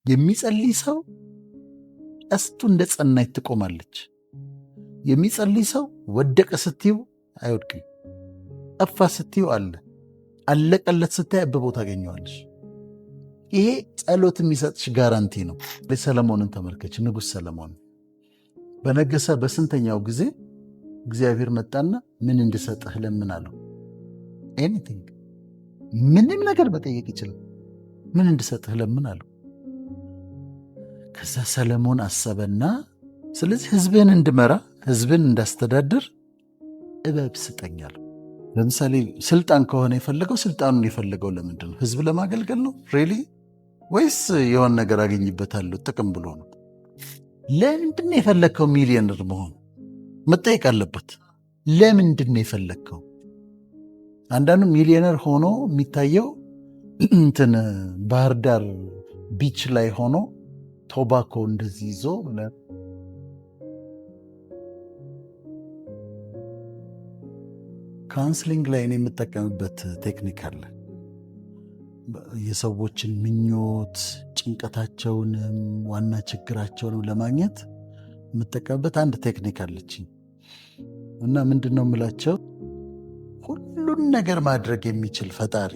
የሚጸልይ ሰው ቀስቱ እንደ ጸናች ትቆማለች። የሚጸልይ ሰው ወደቀ ስትዩ አይወድቅም። ጠፋ ስትዩ አለ፣ አለቀለት ስታይ አብቦ ታገኘዋለች። ይሄ ጸሎት የሚሰጥሽ ጋራንቲ ነው። ሰለሞንን ተመልከች። ንጉሥ ሰለሞን በነገሰ በስንተኛው ጊዜ እግዚአብሔር መጣና ምን እንድሰጥህ ለምን አለው? ኤኒቲንግ፣ ምንም ነገር መጠየቅ ይችላል። ምን እንድሰጥህ ለምን አለው? ከዛ ሰለሞን አሰበና ስለዚህ ህዝብን እንድመራ ህዝብን እንዳስተዳድር እበብ ስጠኛል። ለምሳሌ ስልጣን ከሆነ የፈለገው ስልጣኑን የፈለገው ለምንድን ነው? ህዝብ ለማገልገል ነው ሬሊ? ወይስ የሆነ ነገር አገኝበታለሁ ጥቅም ብሎ ነው? ለምንድን ነው የፈለግከው ሚሊዮነር መሆን? መጠየቅ አለበት። ለምንድን ነው የፈለግከው? አንዳንዱ ሚሊዮነር ሆኖ የሚታየው እንትን ባህር ዳር ቢች ላይ ሆኖ ቶባኮ እንደዚህ ይዞ ካውንስሊንግ ላይ እኔ የምጠቀምበት ቴክኒክ አለ። የሰዎችን ምኞት ጭንቀታቸውንም ዋና ችግራቸውንም ለማግኘት የምጠቀምበት አንድ ቴክኒክ አለችኝ እና ምንድን ነው የምላቸው፣ ሁሉን ነገር ማድረግ የሚችል ፈጣሪ፣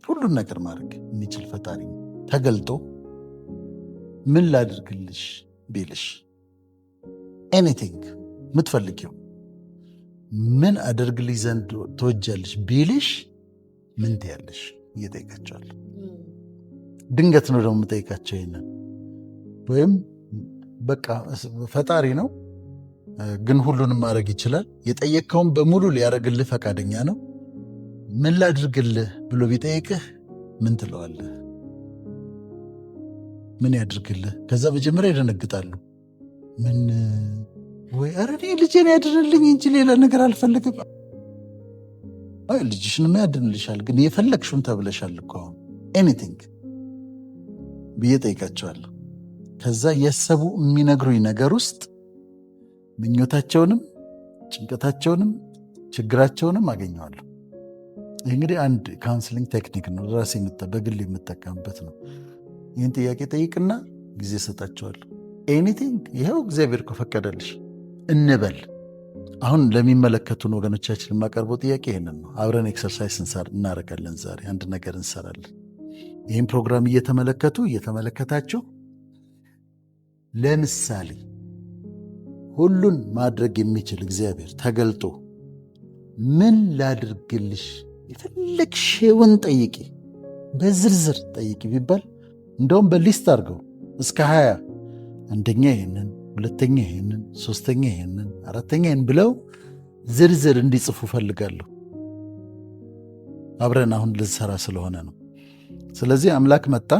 ሁሉን ነገር ማድረግ የሚችል ፈጣሪ ተገልጦ ምን ላድርግልሽ ቢልሽ፣ ኤኒቲንግ የምትፈልጊው ምን አደርግልሽ ዘንድ ትወጃለሽ ቢልሽ ምን ትያለሽ? እየጠይቃቸዋለሁ። ድንገት ነው ደግሞ የምጠይቃቸው ይሄንን። ወይም በቃ ፈጣሪ ነው ግን ሁሉንም ማድረግ ይችላል። የጠየቅከውን በሙሉ ሊያደርግልህ ፈቃደኛ ነው። ምን ላድርግልህ ብሎ ቢጠይቅህ ምን ትለዋለህ? ምን ያድርግልህ? ከዛ መጀመሪያ ይደነግጣሉ። ምን ወይ ኧረ እኔ ልጄን ያድንልኝ እንጂ ሌላ ነገር አልፈልግም። ልጅሽንማ ያድንልሻል፣ ግን የፈለግሽውን ተብለሻል እኮ አሁን ኤኒቲንግ ብዬ ጠይቃቸዋለሁ። ከዛ የሰቡ የሚነግሩኝ ነገር ውስጥ ምኞታቸውንም ጭንቀታቸውንም ችግራቸውንም አገኘዋለሁ። ይህ እንግዲህ አንድ ካውንስሊንግ ቴክኒክ ነው፣ ራሴ በግል የምጠቀምበት ነው። ይህን ጥያቄ ጠይቅና ጊዜ ሰጣቸዋለሁ። ኤኒቲንግ ይኸው እግዚአብሔር ከፈቀደልሽ እንበል። አሁን ለሚመለከቱን ወገኖቻችን የማቀርበው ጥያቄ ይህንን ነው። አብረን ኤክሰርሳይዝ እናደርጋለን። ዛሬ አንድ ነገር እንሰራለን። ይህም ፕሮግራም እየተመለከታችሁ ለምሳሌ ሁሉን ማድረግ የሚችል እግዚአብሔር ተገልጦ ምን ላድርግልሽ፣ የፈለግሽውን ጠይቂ፣ በዝርዝር ጠይቂ ቢባል እንደውም በሊስት አድርገው እስከ 20 አንደኛ ይህንን፣ ሁለተኛ ይህንን፣ ሶስተኛ ይህንን፣ አራተኛ ይህን ብለው ዝርዝር እንዲጽፉ ፈልጋለሁ። አብረን አሁን ልንሰራ ስለሆነ ነው። ስለዚህ አምላክ መጣ።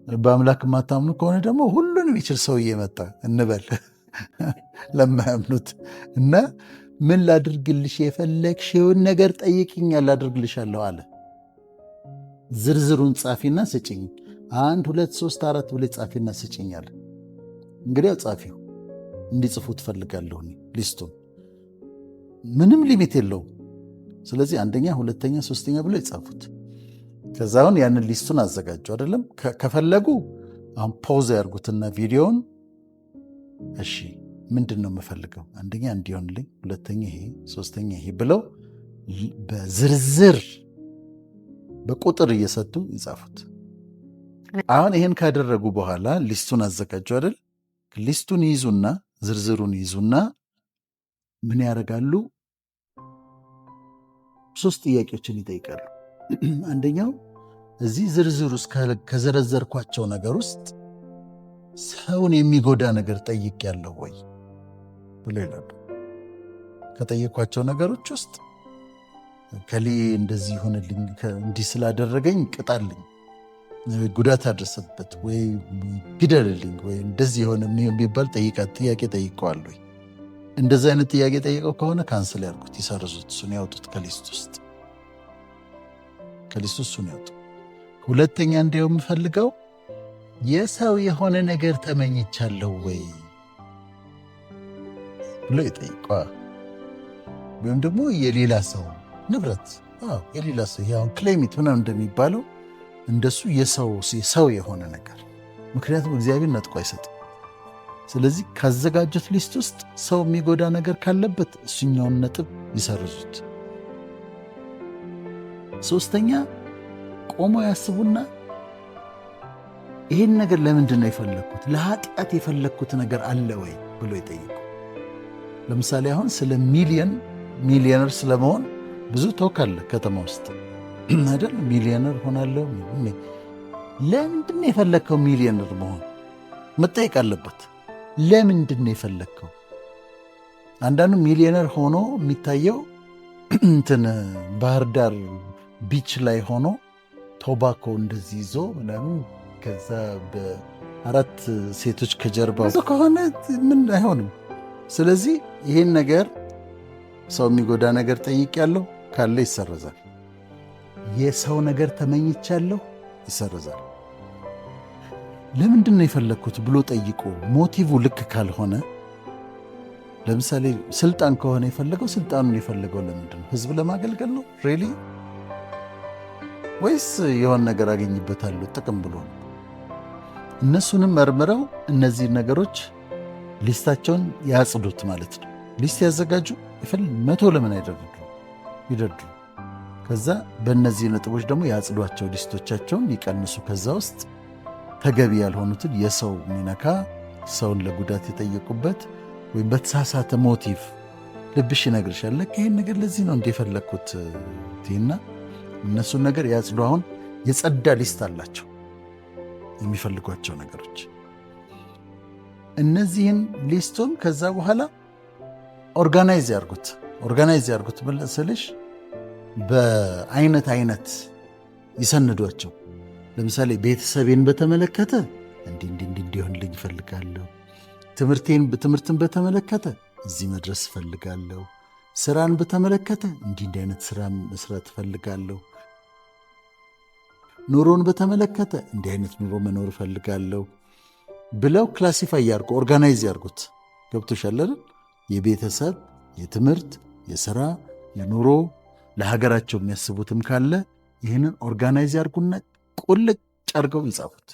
በአምላክ የማታምኑ ከሆነ ደግሞ ሁሉን የሚችል ሰውዬ መጣ እንበል ለማያምኑት እና ምን ላድርግልሽ፣ የፈለግሽውን ነገር ጠይቅኛል ላድርግልሻለሁ አለ። ዝርዝሩን ጻፊና ስጭኝ፣ 1 2 3 4 ብለሽ ጻፊና ስጭኝ አለ። እንግዲያው ጻፊው እንዲጽፉ ትፈልጋለሁ። ሊስቱን ምንም ሊሚት የለውም። ስለዚህ አንደኛ፣ ሁለተኛ፣ ሶስተኛ ብለው ይጻፉት። ከዛውን ያንን ሊስቱን አዘጋጁ። አይደለም ከፈለጉ አሁን ፖዝ ያርጉትና ቪዲዮውን እሺ ምንድን ነው የምፈልገው፣ አንደኛ እንዲሆንልኝ፣ ሁለተኛ ይሄ፣ ሶስተኛ ይሄ ብለው በዝርዝር በቁጥር እየሰጡ ይጻፉት። አሁን ይሄን ካደረጉ በኋላ ሊስቱን አዘጋጁ አይደል? ሊስቱን ይይዙና ዝርዝሩን ይይዙና ምን ያደርጋሉ? 3 ጥያቄዎችን ይጠይቃሉ። አንደኛው እዚህ ዝርዝር ውስጥ ከዘረዘርኳቸው ነገር ውስጥ ሰውን የሚጎዳ ነገር ጠይቄያለሁ ወይ ብሎ ይላሉ። ከጠየኳቸው ነገሮች ውስጥ ከሌ እንደዚህ ይሆንልኝ፣ እንዲህ ስላደረገኝ ቅጣልኝ፣ ጉዳት አድረሰበት ወይ ግደልልኝ ወይ እንደዚህ የሆነ የሚባል ጥያቄ ጠይቀዋል ወይ? እንደዚህ አይነት ጥያቄ ጠይቀው ከሆነ ካንስል ያርጉት፣ ይሰርዙት፣ እሱን ያውጡት ከሊስት ውስጥ እሱን ያውጡ። ሁለተኛ እንዲያው የምፈልገው የሰው የሆነ ነገር ተመኝቻለሁ ወይ ብሎ ይጠይቀዋል። ወይም ደግሞ የሌላ ሰው ንብረት፣ የሌላ ሰው ያው ክሌሚት ምናምን እንደሚባለው እንደሱ የሰው የሆነ ነገር። ምክንያቱም እግዚአብሔር ነጥቆ አይሰጥም። ስለዚህ ካዘጋጁት ሊስት ውስጥ ሰው የሚጎዳ ነገር ካለበት እሱኛውን ነጥብ ይሰርዙት። ሶስተኛ ቆሞ ያስቡና ይህን ነገር ለምንድን ነው የፈለግኩት? ለኃጢአት የፈለግኩት ነገር አለ ወይ ብሎ ይጠይቁ። ለምሳሌ አሁን ስለ ሚሊዮነር ስለመሆን ብዙ ቶክ አለ ከተማ ውስጥ አይደል? ሚሊዮነር ሆናለሁ። ለምንድን ነው የፈለግከው ሚሊዮነር መሆን? መጠየቅ አለበት። ለምንድን ነው የፈለግከው? አንዳንዱ ሚሊዮነር ሆኖ የሚታየው ባህር ዳር ቢች ላይ ሆኖ ቶባኮ እንደዚህ ይዞ ምናምን ከዛ በ4 ሴቶች ከጀርባው ከሆነ ምን አይሆንም። ስለዚህ ይሄን ነገር ሰው የሚጎዳ ነገር ጠይቄያለሁ ካለ ይሰረዛል። የሰው ነገር ተመኝቻለሁ ይሰረዛል። ለምንድን ነው የፈለግኩት ብሎ ጠይቆ ሞቲቭ ልክ ካልሆነ፣ ለምሳሌ ስልጣን ከሆነ የፈለገው ስልጣኑን የፈለገው ለምንድን ነው? ህዝብ ለማገልገል ነው ሬሊ? ወይስ የሆነ ነገር አገኝበታለሁ ጥቅም ብሎ ነው? እነሱንም መርምረው እነዚህ ነገሮች ሊስታቸውን ያጽዱት ማለት ነው። ሊስት ያዘጋጁ። 100 ለምን ይደርድሩ። ከዛ በእነዚህ ነጥቦች ደግሞ ያጽዷቸው፣ ሊስቶቻቸውን ይቀንሱ። ከዛ ውስጥ ተገቢ ያልሆኑትን የሰው ሚነካ ሰውን ለጉዳት የጠየቁበት ወይም በተሳሳተ ሞቲቭ ልብሽ ይነግርሻል፣ ይህን ነገር ለዚህ ነው እንደፈለግኩት ቲና እነሱን ነገር ያጽዱ። አሁን የጸዳ ሊስት አላቸው የሚፈልጓቸው ነገሮች። እነዚህን ሊስቱን ከዛ በኋላ ኦርጋናይዝ ያርጉት ስልሽ በአይነት ይሰንዷቸው። ለምሳሌ ቤተሰቤን በተመለከተ እንዲሆንልኝ እፈልጋለሁ። ትምህርትን በተመለከተ እዚህ መድረስ እፈልጋለሁ። ስራን በተመለከተ እንዲህ አይነት ስራ መስራት እፈልጋለሁ። ኑሮን በተመለከተ እንዲህ አይነት ኑሮ መኖር እፈልጋለሁ ብለው ክላሲፋይ ያርጉ፣ ኦርጋናይዝ ያርጉት። ገብቶሻል አይደል? የቤተሰብ፣ የትምህርት፣ የስራ፣ የኑሮ ለሀገራቸው የሚያስቡትም ካለ ይህንን ኦርጋናይዝ ያርጉና ቁልጭ አርገው ይጻፉት።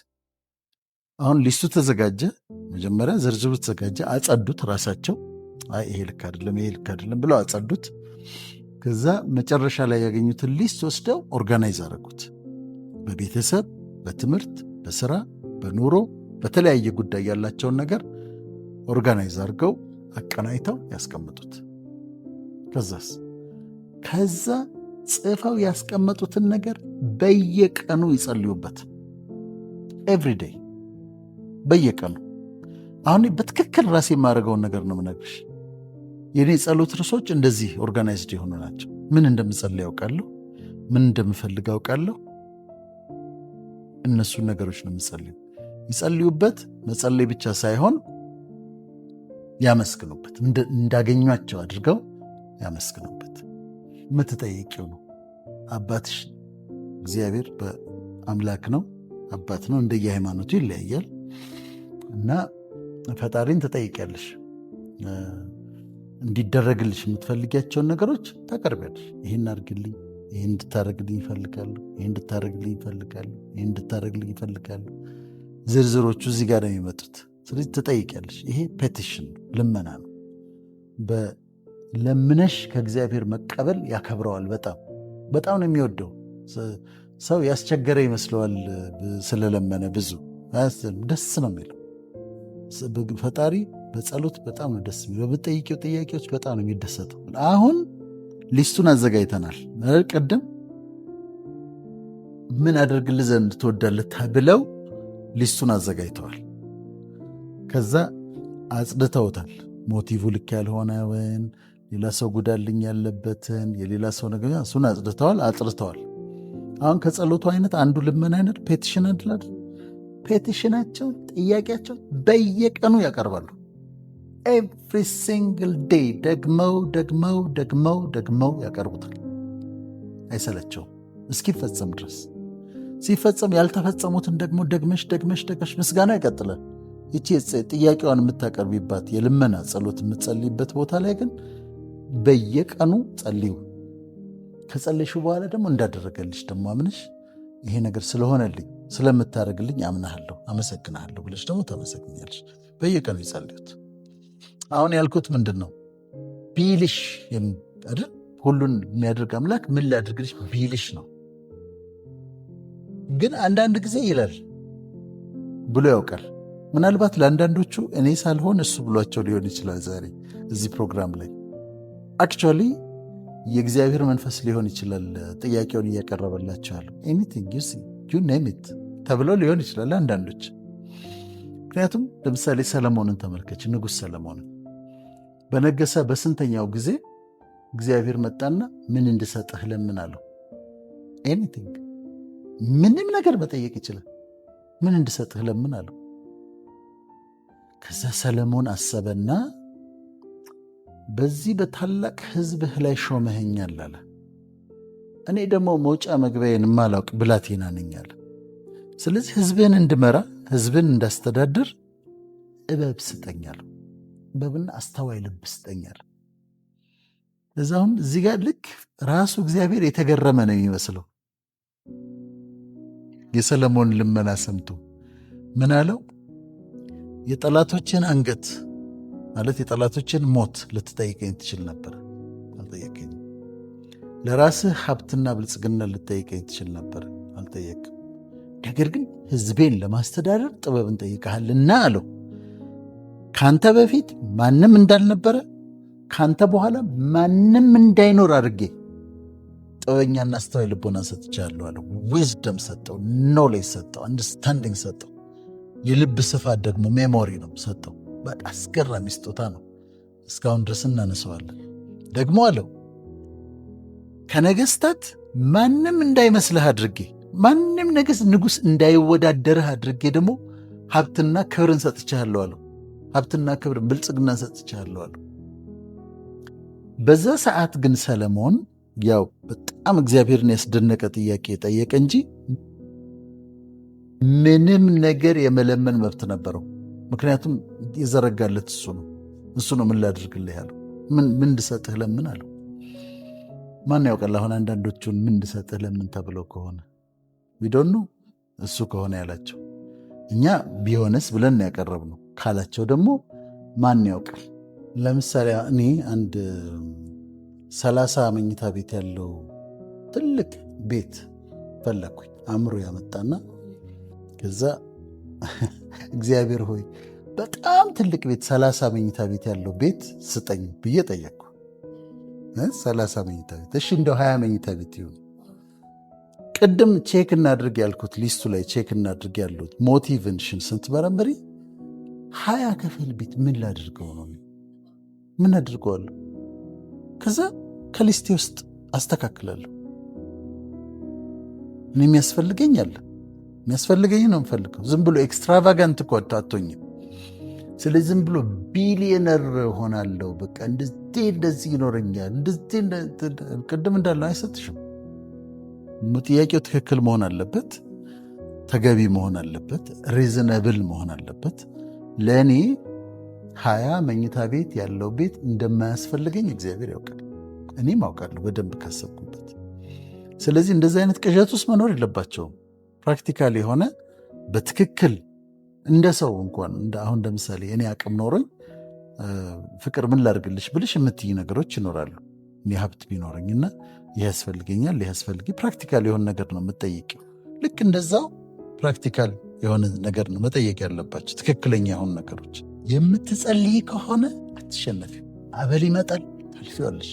አሁን ሊስቱ ተዘጋጀ፣ መጀመሪያ ዝርዝሩ ተዘጋጀ፣ አጸዱት ራሳቸው። ይሄ ልክ አይደለም ብለው አጸዱት። ከዛ መጨረሻ ላይ ያገኙትን ሊስት ወስደው ኦርጋናይዝ አረጉት። በቤተሰብ፣ በትምህርት፣ በስራ፣ በኑሮ በተለያየ ጉዳይ ያላቸውን ነገር ኦርጋናይዝ አድርገው አቀናይተው ያስቀምጡት። ከዛ ጽፈው ያስቀመጡትን ነገር በየቀኑ ይጸልዩበት። ኤቭሪዴይ በየቀኑ። አሁን በትክክል ራሴ የማደርገውን ነገር ነው የምነግርሽ። የኔ ጸሎት ርዕሶች እንደዚህ ኦርጋናይዝድ የሆኑ ናቸው። ምን እንደምጸልይ ያውቃለሁ፣ ምን እንደምፈልግ ያውቃለሁ። እነሱን ነገሮች ነው የምጸልዩ። ይጸልዩበት። መጸለይ ብቻ ሳይሆን ያመስግኑበት። እንዳገኟቸው አድርገው ያመስግኑበት። የምትጠይቂው ነው። አባትሽ እግዚአብሔር በአምላክ ነው፣ አባት ነው። እንደየሃይማኖቱ ይለያያል እና ፈጣሪን ትጠይቂያለሽ። እንዲደረግልሽ የምትፈልጊያቸውን ነገሮች ታቀርቢያለሽ። ይህን አድርግልኝ፣ ይህን እንድታደረግልኝ ይፈልጋለሁ፣ ይህን እንድታደረግልኝ ይፈልጋለሁ፣ ይህን እንድታደረግልኝ ይፈልጋለሁ። ዝርዝሮቹ እዚህ ጋር ነው የሚመጡት። ስለዚህ ትጠይቂያለሽ። ይሄ ፔቲሽን ልመና ነው። ለምነሽ ከእግዚአብሔር መቀበል ያከብረዋል። በጣም ነው የሚወደው። ሰው ያስቸገረ ይመስለዋል ስለለመነ። ብዙ ደስ ነው የሚለው ፈጣሪ። በጸሎት በጣም ነው ደስ የሚለው። በጠይቂው ጥያቄዎች በጣም ነው የሚደሰተው። አሁን ሊስቱን አዘጋጅተናል። ቅድም ምን አደርግልህ ዘንድ ትወዳለህ ብለው ሊስቱን አዘጋጅተዋል። ከዛ አጽድተውታል። ሞቲቭ ልክ ያልሆነውን፣ ሌላ ሰው ጉዳልኝ ያለበትን፣ የሌላ ሰው ነገር እሱን አጽድተዋል። አሁን ከጸሎቱ አይነት አንዱ ልመና አይነት ፔቲሽን አድላል። ፔቲሽናቸውን፣ ጥያቄያቸውን በየቀኑ ያቀርባሉ። ኤቭሪ ሲንግል ዴይ ደግመው ያቀርቡታል። አይሰለቸውም እስኪፈጸም ድረስ። ሲፈጸም ያልተፈጸሙትን ደግሞ ደግመሽ ምስጋና ይቀጥላል። ይቺ ጥያቄዋን የምታቀርቢባት የልመና ጸሎት የምትጸልይበት ቦታ ላይ ግን በየቀኑ ጸልዩ። ከጸለይሹ በኋላ ደግሞ እንዳደረገልሽ ደግሞ አምነሽ ይሄ ነገር ስለሆነልኝ ስለምታደርግልኝ አምናሃለሁ፣ አመሰግናለሁ ብለሽ ደግሞ ተመሰግኛለሽ። በየቀኑ ይጸልዩት። አሁን ያልኩት ምንድን ነው ቢልሽ አይደል? ሁሉን የሚያደርግ አምላክ ምን ላድርግልሽ ቢልሽ ነው። ግን አንዳንድ ጊዜ ይላል ብሎ ያውቃል። ምናልባት ለአንዳንዶቹ እኔ ሳልሆን እሱ ብሏቸው ሊሆን ይችላል። ዛሬ እዚህ ፕሮግራም ላይ አክቹዋሊ የእግዚአብሔር መንፈስ ሊሆን ይችላል ጥያቄውን እያቀረበላቸው ያለው ኤኒቲንግ ዩ ኔም ኢት ተብለው ሊሆን ይችላል አንዳንዶች። ምክንያቱም ለምሳሌ ሰለሞንን ተመልከች። ንጉሥ ሰለሞንን በነገሰ በስንተኛው ጊዜ እግዚአብሔር መጣና ምን እንድሰጥህ ለምን አለው? ኤኒቲንግ ምንም ነገር መጠየቅ ይችላል። ምን እንድሰጥህ ለምን አለው? ከዛ ሰለሞን አሰበና በዚህ በታላቅ ሕዝብህ ላይ ሾመኸኛል አለ። እኔ ደግሞ መውጫ መግቢያዬን የማላውቅ ብላቴና ነኝ አለ። ስለዚህ ሕዝብህን እንድመራ ሕዝብን እንዳስተዳድር ጥበብ ስጠኛል፣ ጥበብና አስተዋይ ልብ ስጠኛል። እዛውም እዚህ ጋር ልክ ራሱ እግዚአብሔር የተገረመ ነው የሚመስለው። የሰለሞን ልመና ሰምቶ ምን አለው? የጠላቶችን ማለት የጠላቶችን ሞት ልትጠይቀኝ ትችል ነበር፣ አልጠየቀኝም። ለራስህ ሀብትና ብልጽግና ልትጠይቀኝ ትችል ነበር፣ አልጠየቅም። ነገር ግን ሕዝቤን ለማስተዳደር ጥበብን ጠይቀሃልና አለው። ካንተ በፊት ማንም እንዳልነበረ ካንተ በኋላ ማንም እንዳይኖር አድርጌ ጥበበኛና አስተዋይ ልቦና ሰጥቻለሁ አለው። ዊዝደም ሰጠው፣ ኖሌጅ ሰጠው፣ አንደርስታንዲንግ ሰጠው። የልብ ስፋት ደግሞ ሜሞሪ ነው ሰጠው። በቃ አስገራሚ ስጦታ ነው። እስካሁን ድረስ እናነሰዋለን። ደግሞ አለው ከነገስታት ማንም እንዳይመስልህ አድርጌ፣ ማንም ንጉሥ እንዳይወዳደርህ አድርጌ ደግሞ ሀብትና ክብርን ሰጥቻለሁ አለው። ሀብትና ክብርን ብልጽግናን ሰጥቻለሁ አለው። በዛ ሰዓት ግን ሰለሞን ያው በጣም እግዚአብሔርን ያስደነቀ ጥያቄ ጠየቀ እንጂ ምንም ነገር የመለመን መብት ነበረው። ምክንያቱም የዘረጋለት እሱ ነው ምን ላድርግልህ ያለው። ምን እንድሰጥህ ለምን አለው። ማን ያውቃል? አሁን አንዳንዶቹን ምን እንድሰጥህ ለምን ተብለው ከሆነ ቢዶኑ እሱ ከሆነ ያላቸው እኛ ቢሆንስ ብለን ያቀረብነው ካላቸው ደግሞ ማን ያውቃል? ለምሳሌ እኔ አንድ 30 መኝታ ቤት ያለው ትልቅ ቤት ፈለግኩኝ። አእምሮ ያመጣና ከዛ እግዚአብሔር ሆይ በጣም ትልቅ ቤት 30 መኝታ ቤት ያለው ቤት ስጠኝ ብዬ ጠየቅኩ። 30 መኝታ ቤት እሺ፣ እንደው 20 መኝታ ቤት ይሁን። ቅድም ቼክ እናድርግ ያልኩት ሊስቱ ላይ ቼክ እናድርግ ያሉት ሞቲቬሽን ስትመረምሪ 20 ክፍል ቤት ምን ላድርገው ነው? ምን አድርገዋለሁ? ከዛ ከሊስቴ ውስጥ አስተካክላለሁ። እኔ የሚያስፈልገኝ አለ፣ የሚያስፈልገኝ ነው የምፈልገው። ዝም ብሎ ኤክስትራቫጋንት እኮ አቶኝም። ስለዚህ ዝም ብሎ ቢሊየነር ሆናለሁ፣ በቃ እንደዚህ ይኖረኛል፣ ቅድም እንዳለው አይሰጥሽም። ጥያቄው ትክክል መሆን አለበት፣ ተገቢ መሆን አለበት፣ ሪዝነብል መሆን አለበት። ለእኔ 20 መኝታ ቤት ያለው ቤት እንደማያስፈልገኝ እግዚአብሔር ያውቃል፣ እኔም አውቃለሁ በደንብ ካሰብኩበት። ስለዚህ እንደዚህ አይነት ቅዠት ውስጥ መኖር የለባቸውም። ፕራክቲካል የሆነ በትክክል እንደ ሰው እንኳን አሁን ለምሳሌ እኔ አቅም ኖሮኝ ፍቅር ምን ላድርግልሽ ብልሽ የምትይ ነገሮች ይኖራሉ። እኔ ሀብት ቢኖረኝና ይህ ያስፈልገኛል፣ ይህ ያስፈልግ ፕራክቲካል የሆነ ነገር ነው የምጠይቂው። ልክ እንደዛው ፕራክቲካል የሆነ ነገር ነው መጠየቅ ያለባቸው፣ ትክክለኛ የሆኑ ነገሮች። የምትጸልይ ከሆነ አትሸነፊም። አበል ይመጣል፣ ታልፊዋለሽ።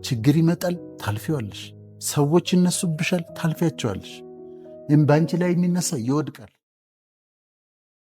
ችግር ይመጣል፣ ታልፊዋለሽ። ሰዎች ይነሱብሻል፣ ታልፊያቸዋለሽ። በአንቺ ላይ የሚነሳ ይወድቃል።